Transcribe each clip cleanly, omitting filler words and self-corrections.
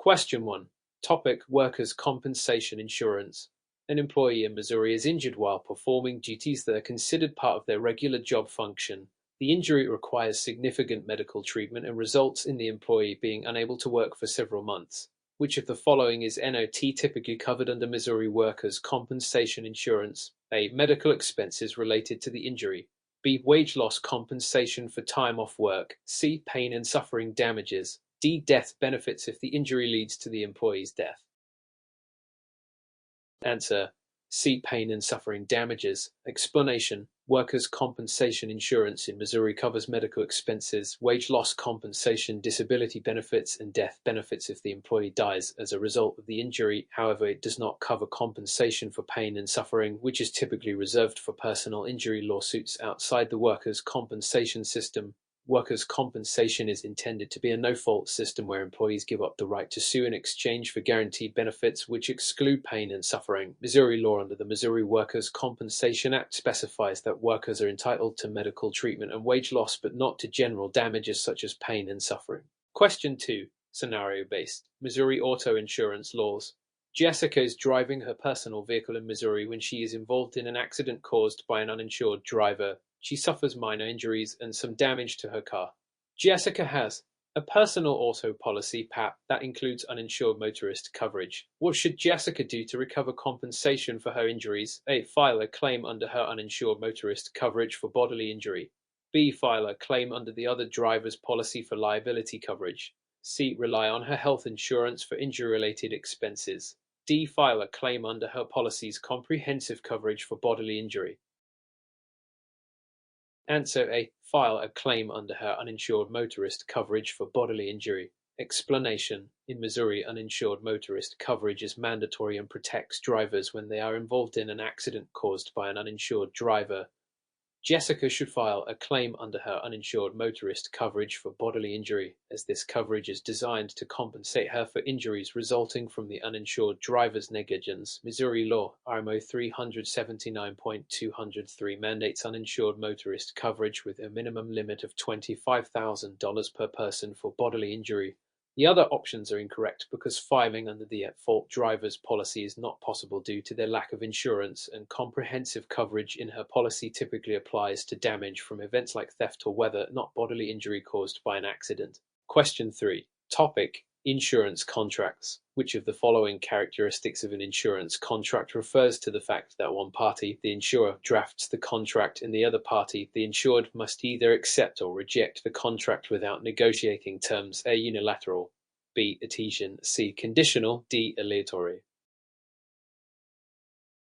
Question 1. Topic: Workers' compensation insurance. An employee in Missouri is injured while performing duties that are considered part of their regular job function. The injury requires significant medical treatment and results in the employee being unable to work for several months. Which of the following is not typically covered under Missouri workers' compensation insurance? A. Medical expenses related to the injury. B. Wage loss compensation for time off work. C. Pain and suffering damages. D. Death benefits if the injury leads to the employee's death. Answer: C. Pain and suffering damages. Explanation: Workers' compensation insurance in Missouri covers medical expenses, wage loss compensation, disability benefits, and death benefits if the employee dies as a result of the injury. However, it does not cover compensation for pain and suffering, which is typically reserved for personal injury lawsuits outside the workers' compensation system. Workers' compensation is intended to be a no-fault system where employees give up the right to sue in exchange for guaranteed benefits which exclude pain and suffering. Missouri law under the Missouri Workers' Compensation Act specifies that workers are entitled to medical treatment and wage loss, but not to general damages such as pain and suffering. Question 2. Scenario-based. Missouri auto insurance laws. Jessica is driving her personal vehicle in Missouri when she is involved in an accident caused by an uninsured driver. She suffers minor injuries and some damage to her car. Jessica has a personal auto policy (PAP) that includes uninsured motorist coverage. What should Jessica do to recover compensation for her injuries? A. File a claim under her uninsured motorist coverage for bodily injury. B. File a claim under the other driver's policy for liability coverage. C. Rely on her health insurance for injury-related expenses. D. File a claim under her policy's comprehensive coverage for bodily injury. Answer: A. File a claim under her uninsured motorist coverage for bodily injury. Explanation: In Missouri, uninsured motorist coverage is mandatory and protects drivers when they are involved in an accident caused by an uninsured driver. Jessica should file a claim under her uninsured motorist coverage for bodily injury, as this coverage is designed to compensate her for injuries resulting from the uninsured driver's negligence. Missouri law, RMO 379.203, mandates uninsured motorist coverage with a minimum limit of $25,000 per person for bodily injury. The other options are incorrect because filing under the at-fault driver's policy is not possible due to their lack of insurance, and comprehensive coverage in her policy typically applies to damage from events like theft or weather, not bodily injury caused by an accident. Question 3. Topic: Insurance contracts. Which of the following characteristics of an insurance contract refers to the fact that one party, the insurer, drafts the contract and the other party, the insured, must either accept or reject the contract without negotiating terms? A. Unilateral. B. Adhesion. C. Conditional. D. Aleatory.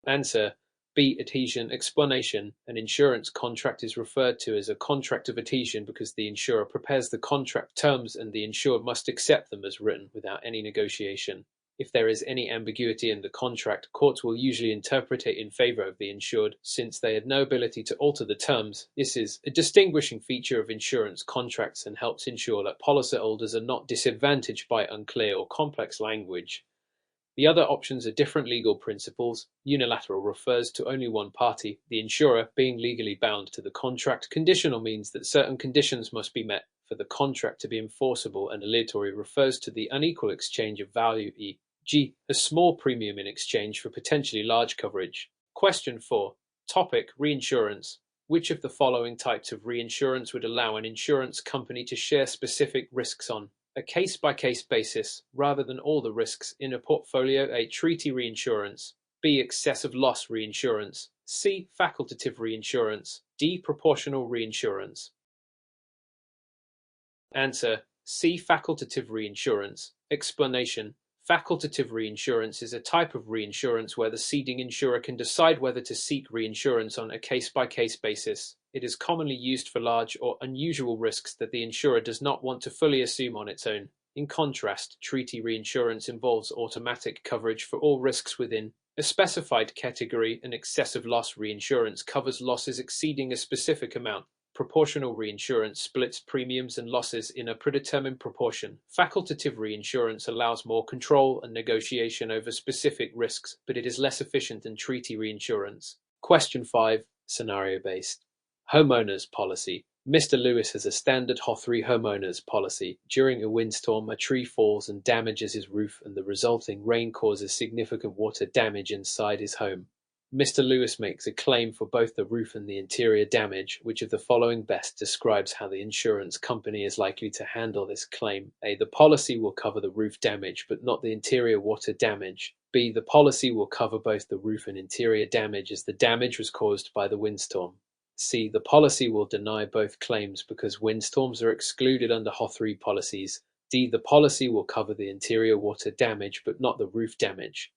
Answer: B. Adhesion. Explanation: An insurance contract is referred to as a contract of adhesion because the insurer prepares the contract terms and the insured must accept them as written without any negotiation. If there is any ambiguity in the contract, courts will usually interpret it in favor of the insured, since they had no ability to alter the terms. This is a distinguishing feature of insurance contracts and helps ensure that policyholders are not disadvantaged by unclear or complex language. The other options are different legal principles. Unilateral refers to only one party, the insurer, being legally bound to the contract. Conditional means that certain conditions must be met for the contract to be enforceable, and aleatory refers to the unequal exchange of value, e.g., a small premium in exchange for potentially large coverage. Question 4. Topic: Reinsurance. Which of the following types of reinsurance would allow an insurance company to share specific risks on a case-by-case basis, rather than all the risks in a portfolio? A. Treaty reinsurance. B. Excessive loss reinsurance. C. Facultative reinsurance. D. Proportional reinsurance. Answer: C. Facultative reinsurance. Explanation: Facultative reinsurance is a type of reinsurance where the ceding insurer can decide whether to seek reinsurance on a case-by-case basis. It is commonly used for large or unusual risks that the insurer does not want to fully assume on its own. In contrast, treaty reinsurance involves automatic coverage for all risks within a specified category, and excessive loss reinsurance covers losses exceeding a specific amount. Proportional reinsurance splits premiums and losses in a predetermined proportion. Facultative reinsurance allows more control and negotiation over specific risks, but it is less efficient than treaty reinsurance. Question 5. Scenario-based. Homeowners policy. Mr. Lewis has a standard HO3 homeowners policy. During a windstorm, a tree falls and damages his roof, and the resulting rain causes significant water damage inside his home. Mr. Lewis makes a claim for both the roof and the interior damage. Which of the following best describes how the insurance company is likely to handle this claim? A. The policy will cover the roof damage, but not the interior water damage. B. The policy will cover both the roof and interior damage as the damage was caused by the windstorm. C. The policy will deny both claims because windstorms are excluded under HO3 policies. D. The policy will cover the interior water damage but not the roof damage.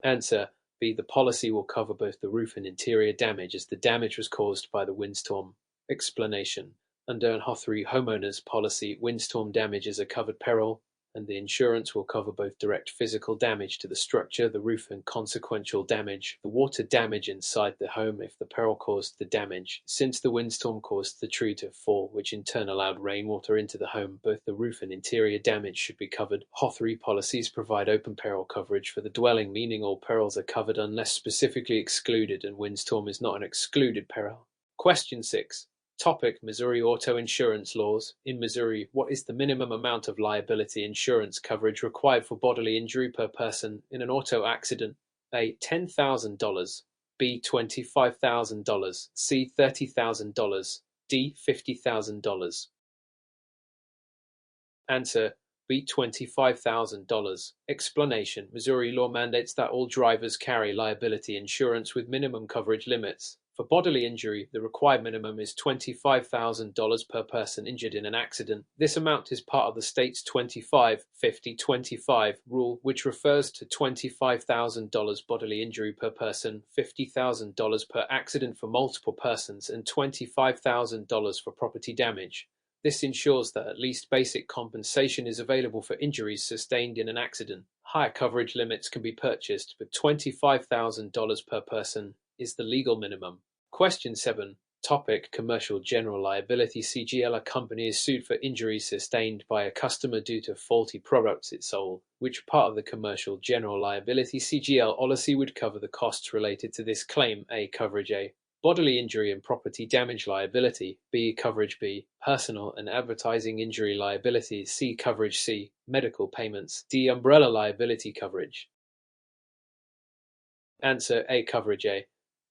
Answer: B. The policy will cover both the roof and interior damage as the damage was caused by the windstorm. Explanation: under an HO3 homeowners policy, windstorm damage is a covered peril, and the insurance will cover both direct physical damage to the structure, the roof, and consequential damage, the water damage inside the home if the peril caused the damage. Since the windstorm caused the tree to fall, which in turn allowed rainwater into the home, both the roof and interior damage should be covered. HO3 policies provide open peril coverage for the dwelling, meaning all perils are covered unless specifically excluded, and windstorm is not an excluded peril. Question 6. Topic: Missouri auto insurance laws. In Missouri, what is the minimum amount of liability insurance coverage required for bodily injury per person in an auto accident? A. $10,000. B. $25,000. C. $30,000. D. $50,000. Answer: B. $25,000. Explanation: Missouri law mandates that all drivers carry liability insurance with minimum coverage limits. For bodily injury, the required minimum is $25,000 per person injured in an accident. This amount is part of the state's 25-50-25 rule, which refers to $25,000 bodily injury per person, $50,000 per accident for multiple persons, and $25,000 for property damage. This ensures that at least basic compensation is available for injuries sustained in an accident. Higher coverage limits can be purchased, but $25,000 per person is the legal minimum. Question 7. Topic: Commercial general liability. CGL. A company is sued for injuries sustained by a customer due to faulty products it sold. Which part of the commercial general liability CGL policy would cover the costs related to this claim? A. Coverage A. Bodily injury and property damage liability. B. Coverage B. Personal and advertising injury liability. C. Coverage C. Medical payments. D. Umbrella liability coverage. Answer: A. Coverage A.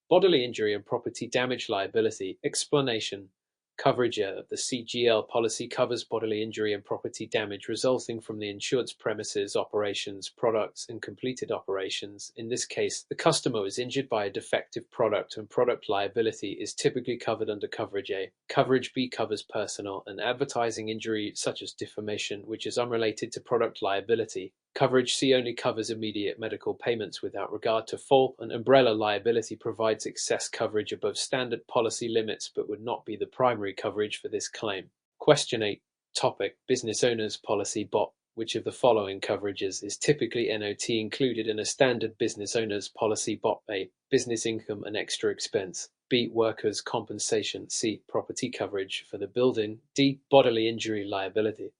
Bodily injury and property damage liability. Explanation: coverage of the CGL policy covers bodily injury and property damage resulting from the insured's premises, operations, products, and completed operations. In this case, the customer was injured by a defective product, and product liability is typically covered under Coverage A. Coverage B covers personal and advertising injury such as defamation, which is unrelated to product liability. Coverage C only covers immediate medical payments without regard to fault, and umbrella liability provides excess coverage above standard policy limits but would not be the primary coverage for this claim. Question 8. Topic: Business Owners Policy BOP. Which of the following coverages is typically NOT included in a standard business owner's policy BOP? A. Business income and extra expense. B. Workers' compensation. C. Property coverage for the building. D. Bodily injury liability.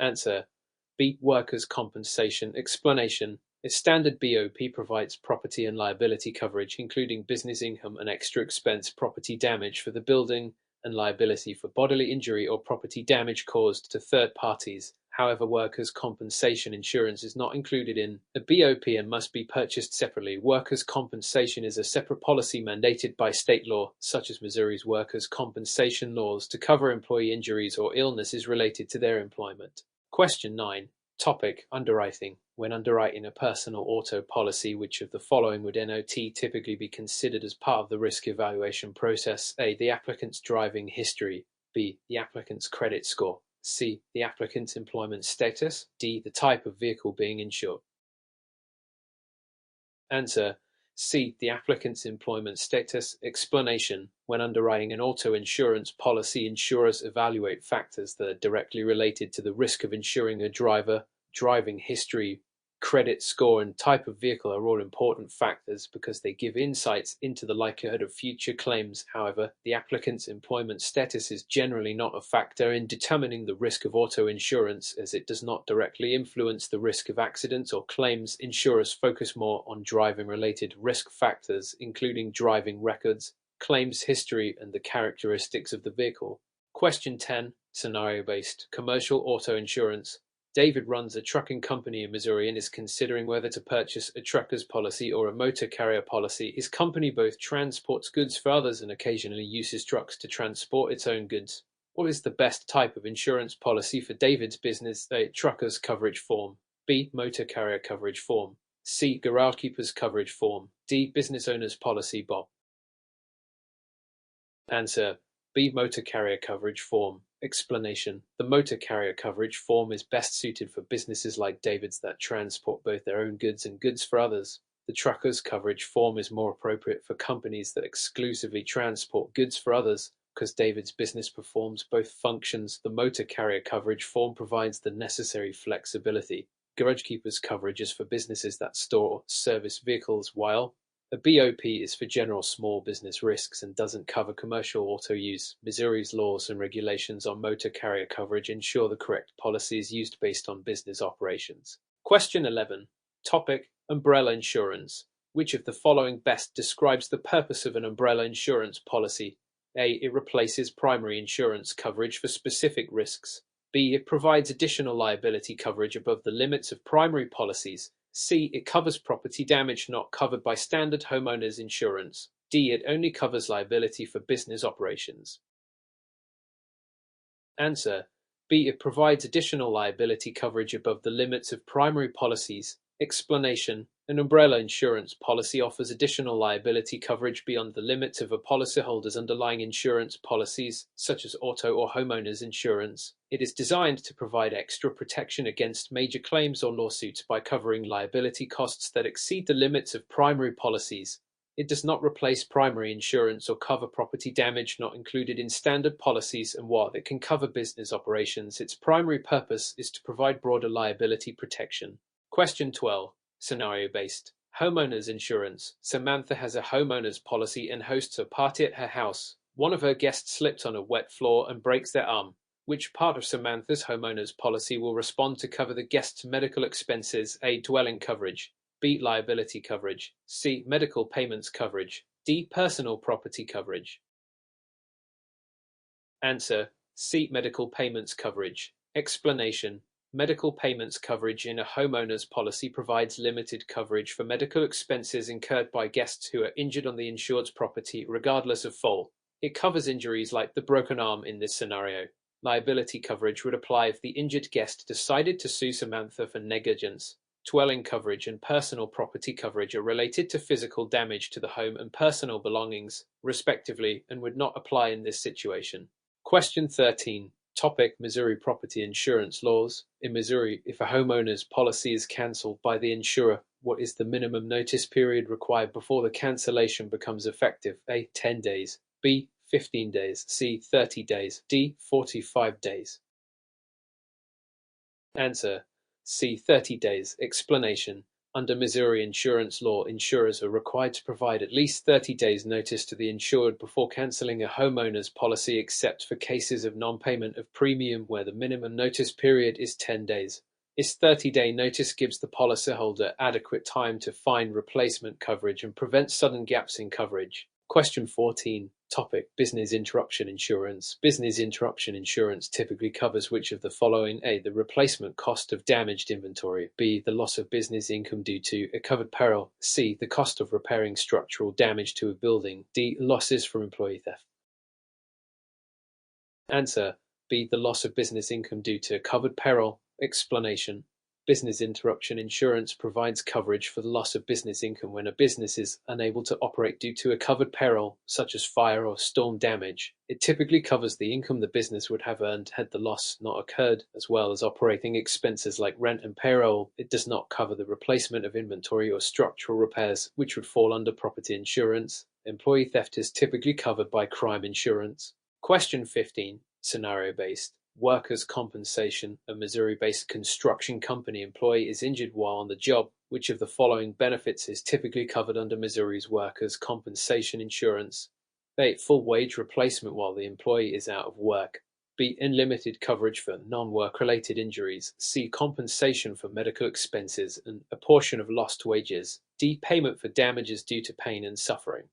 Answer: B. Workers' compensation. Explanation: a standard BOP provides property and liability coverage, including business income and extra expense property damage for the building and liability for bodily injury or property damage caused to third parties. However, workers' compensation insurance is not included in a BOP and must be purchased separately. Workers' compensation is a separate policy mandated by state law, such as Missouri's workers' compensation laws, to cover employee injuries or illnesses related to their employment. Question 9. Topic: Underwriting. When underwriting a personal auto policy, which of the following would NOT typically be considered as part of the risk evaluation process? A. The applicant's driving history. B. The applicant's credit score. C. The applicant's employment status. D. The type of vehicle being insured. Answer: C. The applicant's employment status. Explanation: when underwriting an auto insurance policy, insurers evaluate factors that are directly related to the risk of insuring a driver. Driving history, credit score, and type of vehicle are all important factors because they give insights into the likelihood of future claims. However, the applicant's employment status is generally not a factor in determining the risk of auto insurance, as it does not directly influence the risk of accidents or claims. Insurers focus more on driving-related risk factors, including driving records, claims history and the characteristics of the vehicle. Question 10, scenario-based, commercial auto insurance. David runs a trucking company in Missouri and is considering whether to purchase a trucker's policy or a motor carrier policy. His company both transports goods for others and occasionally uses trucks to transport its own goods. What is the best type of insurance policy for David's business? A. Trucker's coverage form. B. Motor carrier coverage form. C. Garage keeper's coverage form. D. Business owner's policy. Bob. Answer: B. Motor carrier coverage form. Explanation: the motor carrier coverage form is best suited for businesses like David's that transport both their own goods and goods for others. The trucker's coverage form is more appropriate for companies that exclusively transport goods for others. Because David's business performs both functions, the motor carrier coverage form provides the necessary flexibility. Garage keeper's coverage is for businesses that store or service vehicles, while a BOP is for general small business risks and doesn't cover commercial auto use. Missouri's laws and regulations on motor carrier coverage ensure the correct policy is used based on business operations. Question 11. Topic: Umbrella insurance. Which of the following best describes the purpose of an umbrella insurance policy? A. It replaces primary insurance coverage for specific risks. B. It provides additional liability coverage above the limits of primary policies. C. It covers property damage not covered by standard homeowners insurance. D. It only covers liability for business operations. Answer: B. It provides additional liability coverage above the limits of primary policies. Explanation: an umbrella insurance policy offers additional liability coverage beyond the limits of a policyholder's underlying insurance policies, such as auto or homeowners insurance. It is designed to provide extra protection against major claims or lawsuits by covering liability costs that exceed the limits of primary policies. It does not replace primary insurance or cover property damage not included in standard policies, and while it can cover business operations, its primary purpose is to provide broader liability protection. Question 12. Scenario-based. Homeowners insurance. Samantha has a homeowner's policy and hosts a party at her house. One of her guests slips on a wet floor and breaks their arm. Which part of Samantha's homeowner's policy will respond to cover the guest's medical expenses? A. Dwelling coverage. B. Liability coverage. C. Medical payments coverage. D. Personal property coverage. Answer: C. Medical payments coverage. Explanation: medical payments coverage in a homeowner's policy provides limited coverage for medical expenses incurred by guests who are injured on the insured's property, regardless of fault. It covers injuries like the broken arm in this scenario. Liability coverage would apply if the injured guest decided to sue Samantha for negligence. Dwelling coverage and personal property coverage are related to physical damage to the home and personal belongings, respectively, and would not apply in this situation. Question 13. Topic: Missouri property insurance laws. In Missouri, if a homeowner's policy is cancelled by the insurer, what is the minimum notice period required before the cancellation becomes effective? A. 10 days. B. 15 days. C. 30 days. D. 45 days. Answer: C. 30 days. Explanation: under Missouri insurance law, insurers are required to provide at least 30 days notice to the insured before cancelling a homeowner's policy, except for cases of non-payment of premium where the minimum notice period is 10 days. This 30-day notice gives the policyholder adequate time to find replacement coverage and prevents sudden gaps in coverage. Question 14. Topic: Business interruption insurance. Business interruption insurance typically covers which of the following? A. The replacement cost of damaged inventory. B. The loss of business income due to a covered peril. C. The cost of repairing structural damage to a building. D. Losses from employee theft. Answer: B. The loss of business income due to a covered peril. Explanation: business interruption insurance provides coverage for the loss of business income when a business is unable to operate due to a covered peril, such as fire or storm damage. It typically covers the income the business would have earned had the loss not occurred, as well as operating expenses like rent and payroll. It does not cover the replacement of inventory or structural repairs, which would fall under property insurance. Employee theft is typically covered by crime insurance. Question 15. Scenario-based. Workers' compensation. A Missouri-based construction company employee is injured while on the job. Which of the following benefits is typically covered under Missouri's workers' compensation insurance? A. Full wage replacement while the employee is out of work. B. Unlimited coverage for non-work related injuries. C. Compensation for medical expenses and a portion of lost wages. D. Payment for damages due to pain and suffering.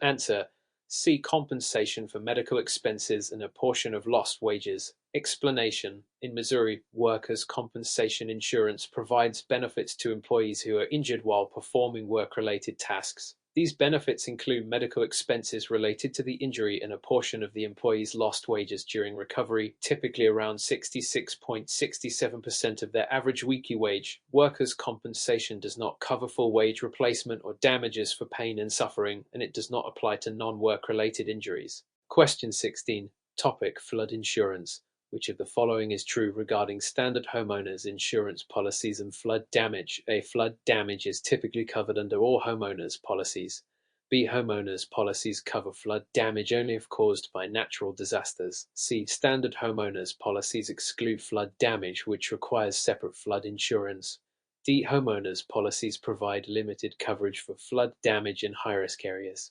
Answer: C. Compensation for medical expenses and a portion of lost wages. Explanation: in Missouri, workers' compensation insurance provides benefits to employees who are injured while performing work-related tasks. These benefits include medical expenses related to the injury and a portion of the employee's lost wages during recovery, typically around 66.67% of their average weekly wage. Workers' compensation does not cover full wage replacement or damages for pain and suffering, and it does not apply to non-work related injuries. Question 16. Topic: flood insurance. Which of the following is true regarding standard homeowners insurance policies and flood damage? A. Flood damage is typically covered under all homeowners policies. B. Homeowners policies cover flood damage only if caused by natural disasters. C. Standard homeowners policies exclude flood damage, which requires separate flood insurance. D. Homeowners policies provide limited coverage for flood damage in high-risk areas.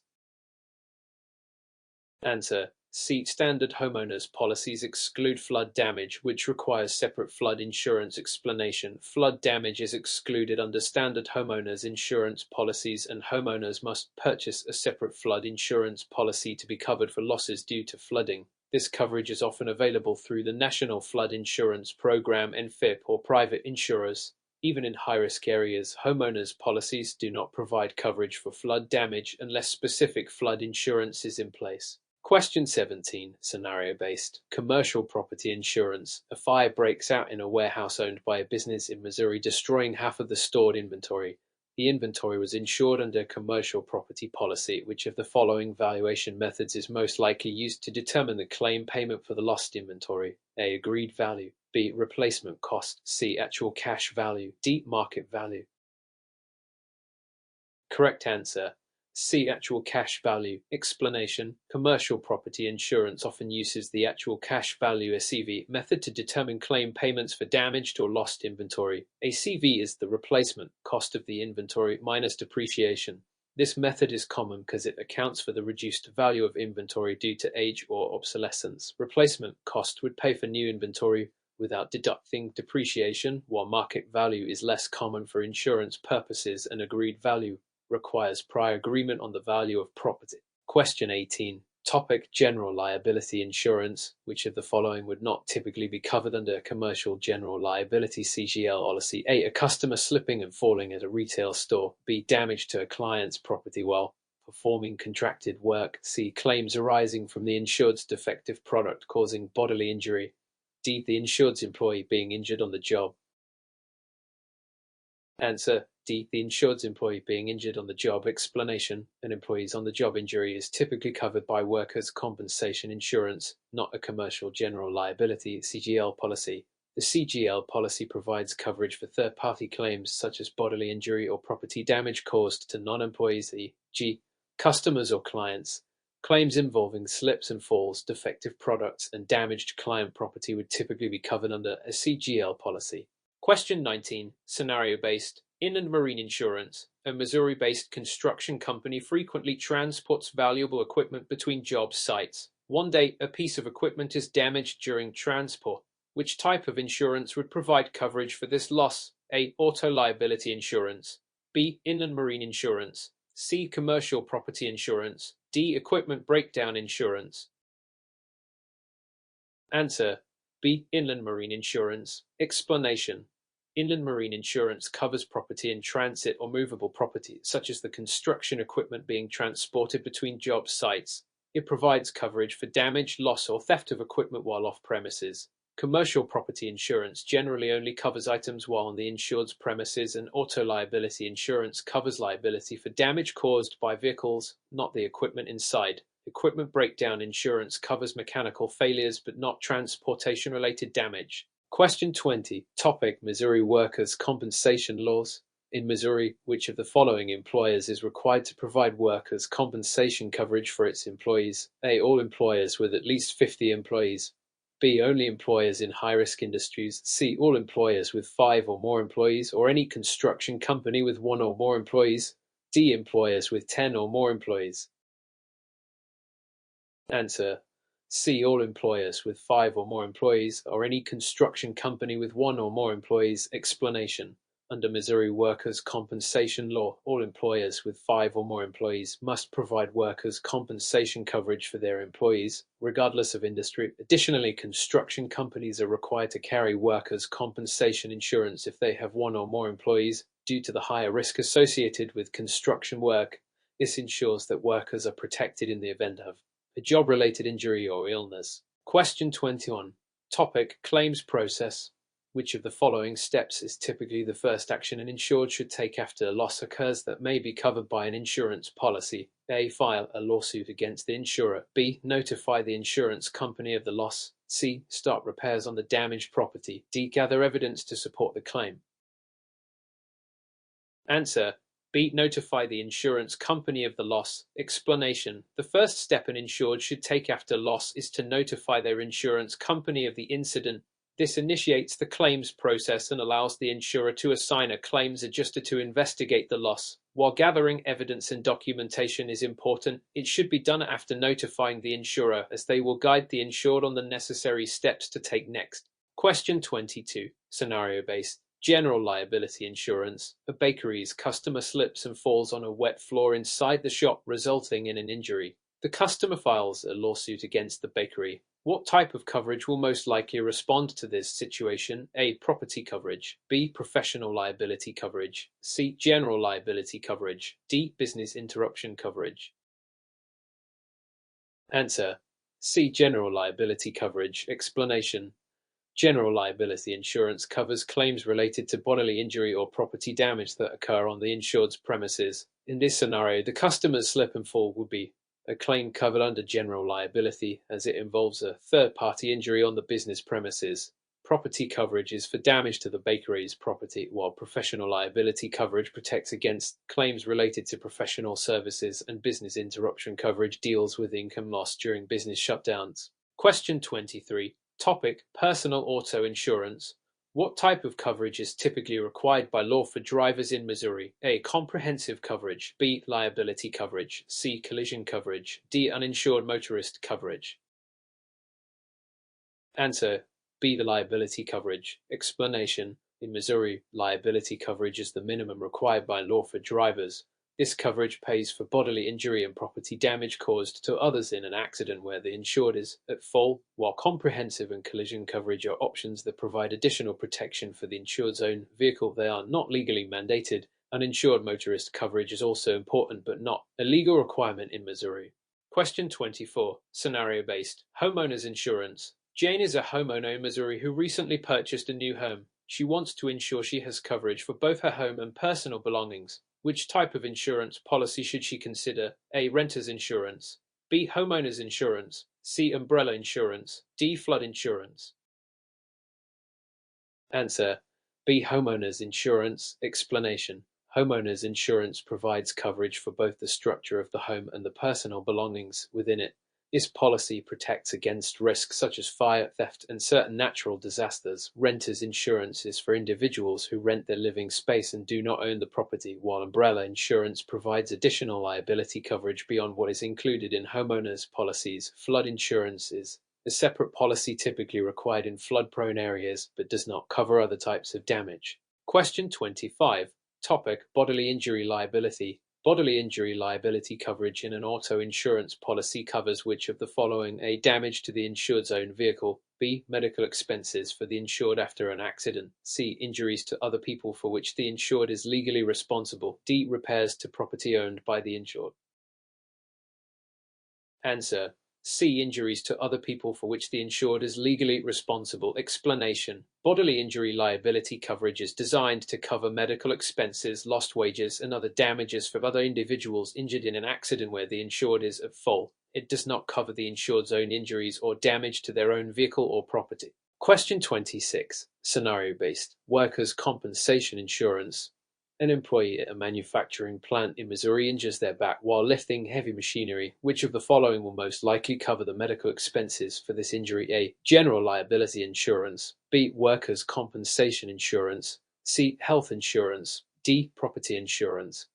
Answer: C. Standard homeowners policies exclude flood damage, which requires separate flood insurance. Explanation: flood damage is excluded under standard homeowners insurance policies, and homeowners must purchase a separate flood insurance policy to be covered for losses due to flooding. This coverage is often available through the National Flood Insurance Program (NFIP) or private insurers. Even in high-risk areas, homeowners policies do not provide coverage for flood damage unless specific flood insurance is in place. Question 17. Scenario-based. Commercial property insurance. A fire breaks out in a warehouse owned by a business in Missouri, destroying half of the stored inventory. The inventory was insured under a commercial property policy. Which of the following valuation methods is most likely used to determine the claim payment for the lost inventory? A. Agreed value. B. Replacement cost. C. Actual cash value. D. Market value. Correct answer: C. Actual cash value. Explanation: commercial property insurance often uses the actual cash value (ACV) method to determine claim payments for damaged or lost inventory. ACV is the replacement cost of the inventory minus depreciation. This method is common because it accounts for the reduced value of inventory due to age or obsolescence. Replacement cost would pay for new inventory without deducting depreciation, while market value is less common for insurance purposes, and agreed value requires prior agreement on the value of property. Question 18. Topic: general liability insurance. Which of the following would not typically be covered under a commercial general liability (CGL) policy? A. A customer slipping and falling at a retail store. B. Damage to a client's property while performing contracted work. C. Claims arising from the insured's defective product causing bodily injury. D. The insured's employee being injured on the job. Answer: D. The insured's employee being injured on the job. Explanation: an employee's on-the-job injury is typically covered by workers' compensation insurance, not a commercial general liability (CGL) policy. The CGL policy provides coverage for third-party claims such as bodily injury or property damage caused to non-employees, e.g., customers or clients. Claims involving slips and falls, defective products, and damaged client property would typically be covered under a CGL policy. Question 19. Scenario-based. Inland marine insurance. A Missouri-based construction company frequently transports valuable equipment between job sites. One day, a piece of equipment is damaged during transport. Which type of insurance would provide coverage for this loss? A. Auto liability insurance. B. Inland marine insurance. C. Commercial property insurance. D. Equipment breakdown insurance. Answer: B. Inland marine insurance. Explanation: inland marine insurance covers property in transit or movable property, such as the construction equipment being transported between job sites. It provides coverage for damage, loss, or theft of equipment while off premises. Commercial property insurance generally only covers items while on the insured's premises, and auto liability insurance covers liability for damage caused by vehicles, not the equipment inside. Equipment breakdown insurance covers mechanical failures but not transportation-related damage. Question 20. Topic: Missouri workers' compensation laws. In Missouri, which of the following employers is required to provide workers' compensation coverage for its employees? A. All employers with at least 50 employees. B. Only employers in high-risk industries. C. All employers with 5 or more employees, or any construction company with 1 or more employees. D. Employers with 10 or more employees. Answer: C. All employers with 5 or more employees, or any construction company with 1 or more employees. Explanation: Under Missouri workers' compensation law, all employers with 5 or more employees must provide workers' compensation coverage for their employees, regardless of industry. Additionally, construction companies are required to carry workers' compensation insurance if they have 1 or more employees. Due to the higher risk associated with construction work, this ensures that workers are protected in the event of a job-related injury or illness. Question 21. Topic: Claims process. Which of the following steps is typically the first action an insured should take after a loss occurs that may be covered by an insurance policy? A. File a lawsuit against the insurer. B. Notify the insurance company of the loss. C. Start repairs on the damaged property. D. Gather evidence to support the claim. Answer: B. Notify the insurance company of the loss. Explanation: the first step an insured should take after loss is to notify their insurance company of the incident. This initiates the claims process and allows the insurer to assign a claims adjuster to investigate the loss. While gathering evidence and documentation is important, it should be done after notifying the insurer, as they will guide the insured on the necessary steps to take next. Question 22. Scenario-based. General liability insurance. A bakery's customer slips and falls on a wet floor inside the shop, resulting in an injury. The customer files a lawsuit against the bakery. What type of coverage will most likely respond to this situation? A. Property coverage. B. Professional liability coverage. C. General liability coverage. D. Business interruption coverage. Answer: C. General liability coverage. Explanation: general liability insurance covers claims related to bodily injury or property damage that occur on the insured's premises. In this scenario, the customer's slip and fall would be a claim covered under general liability, as it involves a third-party injury on the business premises. Property coverage is for damage to the bakery's property, while professional liability coverage protects against claims related to professional services, and business interruption coverage deals with income loss during business shutdowns. Question 23. Topic: Personal auto insurance. What type of coverage is typically required by law for drivers in Missouri? A. Comprehensive coverage. B. Liability coverage. C. Collision coverage. D. Uninsured motorist coverage. Answer: B. The liability coverage. Explanation: in Missouri, liability coverage is the minimum required by law for drivers. This coverage pays for bodily injury and property damage caused to others in an accident where the insured is at fault, while comprehensive and collision coverage are options that provide additional protection for the insured's own vehicle. They are not legally mandated. Uninsured motorist coverage is also important but not a legal requirement in Missouri. Question 24. Scenario-based. Homeowners insurance. Jane is a homeowner in Missouri who recently purchased a new home. She wants to ensure she has coverage for both her home and personal belongings. Which type of insurance policy should she consider? A. Renter's insurance. B. Homeowner's insurance. C. Umbrella insurance. D. Flood insurance. Answer: B. Homeowner's insurance. Explanation: homeowner's insurance provides coverage for both the structure of the home and the personal belongings within it. This policy protects against risks such as fire, theft, and certain natural disasters. Renter's insurance is for individuals who rent their living space and do not own the property, while umbrella insurance provides additional liability coverage beyond what is included in homeowners' policies. Flood insurance is a separate policy typically required in flood-prone areas, but does not cover other types of damage. Question 25. Topic: Bodily injury liability. Bodily injury liability coverage in an auto insurance policy covers which of the following? A. Damage to the insured's own vehicle. B. Medical expenses for the insured after an accident. C. Injuries to other people for which the insured is legally responsible. D. Repairs to property owned by the insured. Answer: C. Injuries to other people for which the insured is legally responsible. Explanation: bodily injury liability coverage is designed to cover medical expenses, lost wages, and other damages for other individuals injured in an accident where the insured is at fault. It does not cover the insured's own injuries or damage to their own vehicle or property. Question 26. Scenario-based. Workers' compensation insurance. An employee at a manufacturing plant in Missouri injures their back while lifting heavy machinery. Which of the following will most likely cover the medical expenses for this injury? A. General liability insurance. B. Workers' compensation insurance. C. Health insurance. D. Property insurance.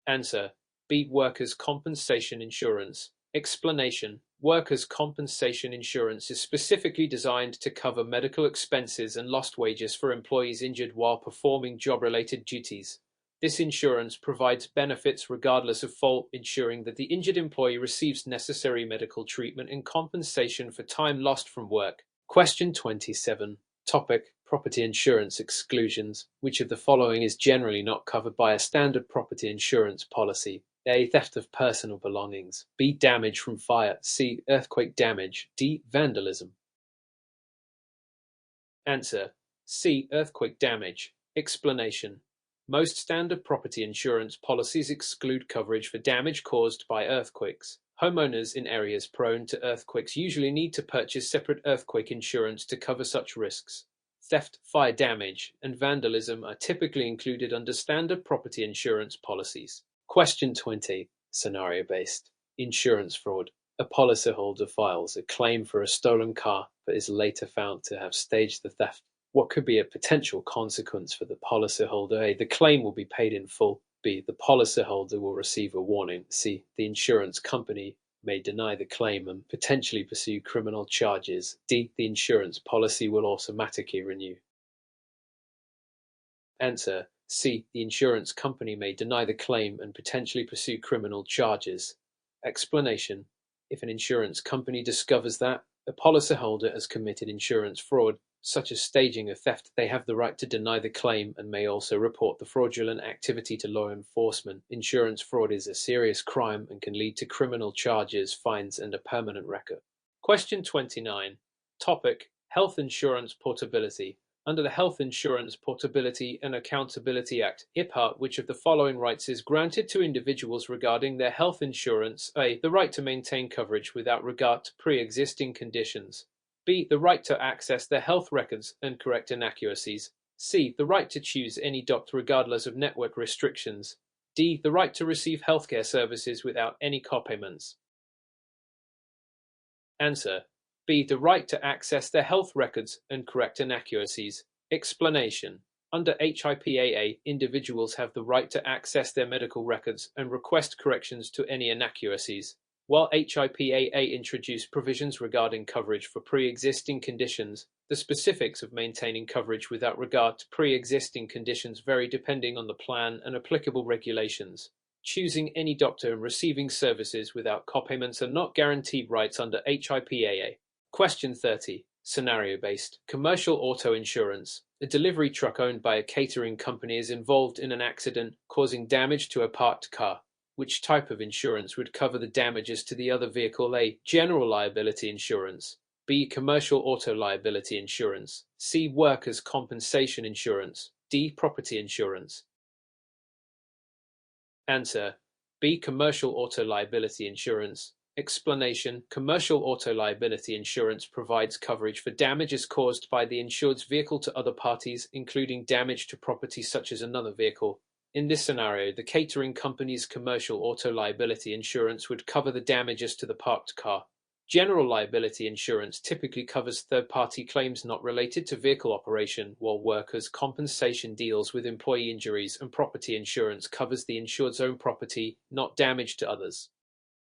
Answer: B. Workers' compensation insurance. Explanation: Workers' compensation insurance is specifically designed to cover medical expenses and lost wages for employees injured while performing job-related duties. This insurance provides benefits regardless of fault, ensuring that the injured employee receives necessary medical treatment and compensation for time lost from work. Question 27. Topic: Property insurance exclusions. Which of the following is generally not covered by a standard property insurance policy? A. Theft of personal belongings. B. Damage from fire. C. Earthquake damage. D. Vandalism. Answer: C. Earthquake damage. Explanation: most standard property insurance policies exclude coverage for damage caused by earthquakes. Homeowners in areas prone to earthquakes usually need to purchase separate earthquake insurance to cover such risks. Theft, fire damage, and vandalism are typically included under standard property insurance policies. Question 20. Scenario-based. Insurance fraud. A policyholder files a claim for a stolen car but is later found to have staged the theft. What could be a potential consequence for the policyholder? A. The claim will be paid in full. B. The policyholder will receive a warning. C. The insurance company may deny the claim and potentially pursue criminal charges. D. The insurance policy will automatically renew. Answer: C. The insurance company may deny the claim and potentially pursue criminal charges. Explanation: if an insurance company discovers that a policyholder has committed insurance fraud, such as staging a theft, they have the right to deny the claim and may also report the fraudulent activity to law enforcement. Insurance fraud is a serious crime and can lead to criminal charges, fines, and a permanent record. Question 29. Topic: Health insurance portability. Under the Health Insurance Portability and Accountability Act, (HIPAA), which of the following rights is granted to individuals regarding their health insurance? A. The right to maintain coverage without regard to pre-existing conditions. B. The right to access their health records and correct inaccuracies. C. The right to choose any doctor regardless of network restrictions. D. The right to receive healthcare services without any copayments. Answer: B. The right to access their health records and correct inaccuracies. Explanation: under HIPAA, individuals have the right to access their medical records and request corrections to any inaccuracies. While HIPAA introduced provisions regarding coverage for pre-existing conditions, the specifics of maintaining coverage without regard to pre-existing conditions vary depending on the plan and applicable regulations. Choosing any doctor and receiving services without copayments are not guaranteed rights under HIPAA. Question 30. Scenario-based. Commercial auto insurance. A delivery truck owned by a catering company is involved in an accident causing damage to a parked car. Which type of insurance would cover the damages to the other vehicle? A. General liability insurance. B. Commercial auto liability insurance. C. Workers' compensation insurance. D. Property insurance. Answer: B. Commercial auto liability insurance. Explanation: commercial auto liability insurance provides coverage for damages caused by the insured's vehicle to other parties, including damage to property such as another vehicle. In this scenario, the catering company's commercial auto liability insurance would cover the damages to the parked car. General liability insurance typically covers third-party claims not related to vehicle operation, while workers' compensation deals with employee injuries, and property insurance covers the insured's own property, not damage to others.